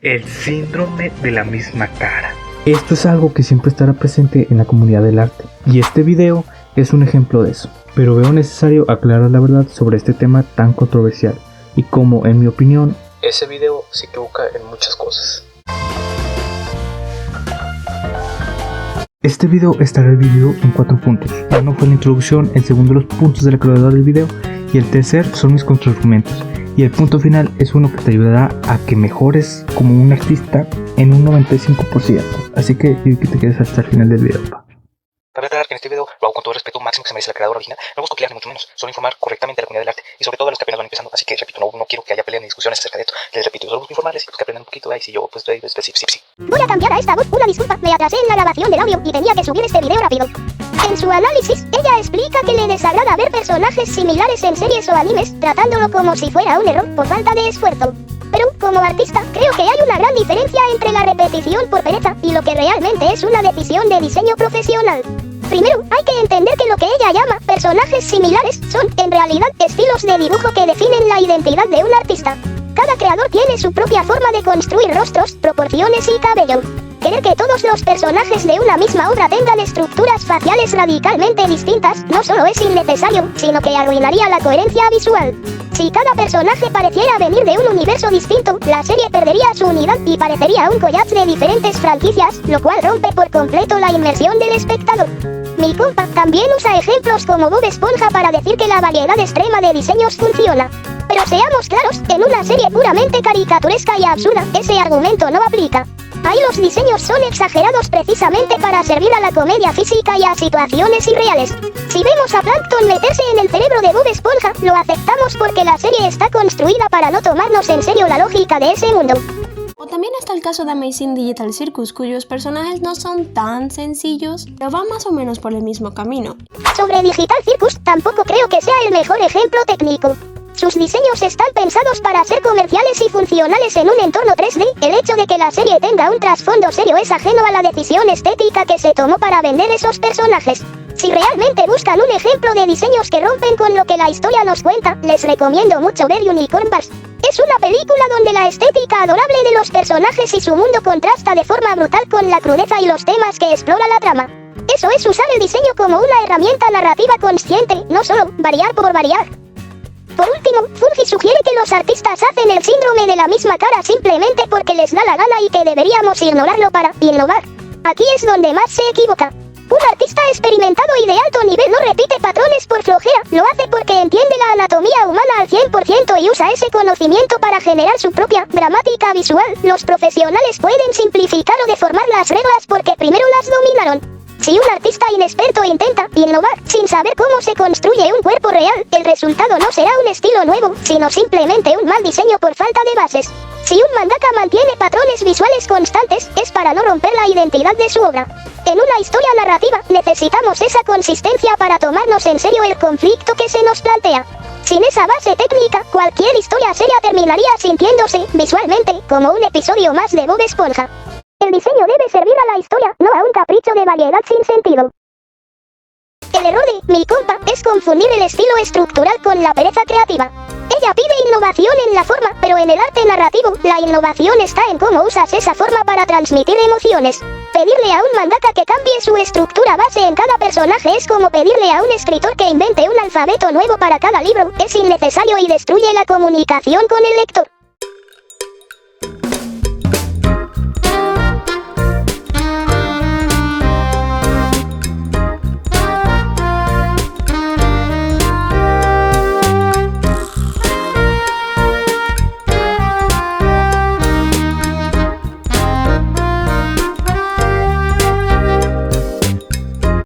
El síndrome de la misma cara. Esto es algo que siempre estará presente en la comunidad del arte, y este video es un ejemplo de eso. Pero veo necesario aclarar la verdad sobre este tema tan controversial, y como en mi opinión, ese video se equivoca en muchas cosas. Este video estará dividido en 4 puntos. Uno fue la introducción, el segundo los puntos del creador del video, y el tercer son mis contraargumentos. Y el punto final es uno que te ayudará a que mejores como un artista en un 95%. Así que yo que te quedes hasta el final del video. Cabe aclarar que en este video lo hago con todo el respeto máximo que se merece la creadora original. No busco crear ni mucho menos, solo informar correctamente a la comunidad del arte y sobre todo a los que apenas van empezando. Así que repito, no quiero que haya peleas ni discusiones acerca de esto. Les repito, solo busco informarles y pues que aprendan un poquito. Ay, si yo pues sí. Voy a cambiar a esta voz, una disculpa, me atrasé en la grabación del audio y tenía que subir este video rápido. En su análisis, ella explica que le desagrada ver personajes similares en series o animes, tratándolo como si fuera un error por falta de esfuerzo. Pero, como artista, creo que hay una gran diferencia entre la repetición por pereza y lo que realmente es una decisión de diseño profesional. Primero, hay que entender que lo que ella llama personajes similares son, en realidad, estilos de dibujo que definen la identidad de un artista. Cada creador tiene su propia forma de construir rostros, proporciones y cabello. Querer que todos los personajes de una misma obra tengan estructuras faciales radicalmente distintas no solo es innecesario, sino que arruinaría la coherencia visual. Si cada personaje pareciera venir de un universo distinto, la serie perdería su unidad y parecería un collage de diferentes franquicias, lo cual rompe por completo la inmersión del espectador. Mi compa también usa ejemplos como Bob Esponja para decir que la variedad extrema de diseños funciona. Pero seamos claros, en una serie puramente caricaturesca y absurda, ese argumento no aplica. Ahí los diseños son exagerados precisamente para servir a la comedia física y a situaciones irreales. Si vemos a Plankton meterse en el cerebro de Bob Esponja, lo aceptamos porque la serie está construida para no tomarnos en serio la lógica de ese mundo. O también está el caso de Amazing Digital Circus, cuyos personajes no son tan sencillos, pero van más o menos por el mismo camino. Sobre Digital Circus, tampoco creo que sea el mejor ejemplo técnico. Sus diseños están pensados para ser comerciales y funcionales en un entorno 3D. El hecho de que la serie tenga un trasfondo serio es ajeno a la decisión estética que se tomó para vender esos personajes. Si realmente buscan un ejemplo de diseños que rompen con lo que la historia nos cuenta, les recomiendo mucho ver Unicorn Wars. Es una película donde la estética adorable de los personajes y su mundo contrasta de forma brutal con la crudeza y los temas que explora la trama. Eso es usar el diseño como una herramienta narrativa consciente, no solo variar por variar. Por último, Fungi sugiere que los artistas hacen el síndrome de la misma cara simplemente porque les da la gana y que deberíamos ignorarlo para innovar. Aquí es donde más se equivoca. Un artista experimentado y de alto nivel no repite patrones por flojera, lo hace porque entiende la anatomía humana al 100% y usa ese conocimiento para generar su propia dramática visual. Los profesionales pueden simplificar o deformar las reglas porque primero las dominaron. Si un artista inexperto intenta innovar sin saber cómo se construye un cuerpo real, el resultado no será un estilo nuevo, sino simplemente un mal diseño por falta de bases. Si un mangaka mantiene patrones visuales constantes, es para no romper la identidad de su obra. En una historia narrativa, necesitamos esa consistencia para tomarnos en serio el conflicto que se nos plantea. Sin esa base técnica, cualquier historia seria terminaría sintiéndose, visualmente, como un episodio más de Bob Esponja. El diseño debe servir a la historia, no a un capricho de variedad sin sentido. El error de mi compa es confundir el estilo estructural con la pereza creativa. Ella pide innovación en la forma, pero en el arte narrativo, la innovación está en cómo usas esa forma para transmitir emociones. Pedirle a un mangaka que cambie su estructura base en cada personaje es como pedirle a un escritor que invente un alfabeto nuevo para cada libro, es innecesario y destruye la comunicación con el lector.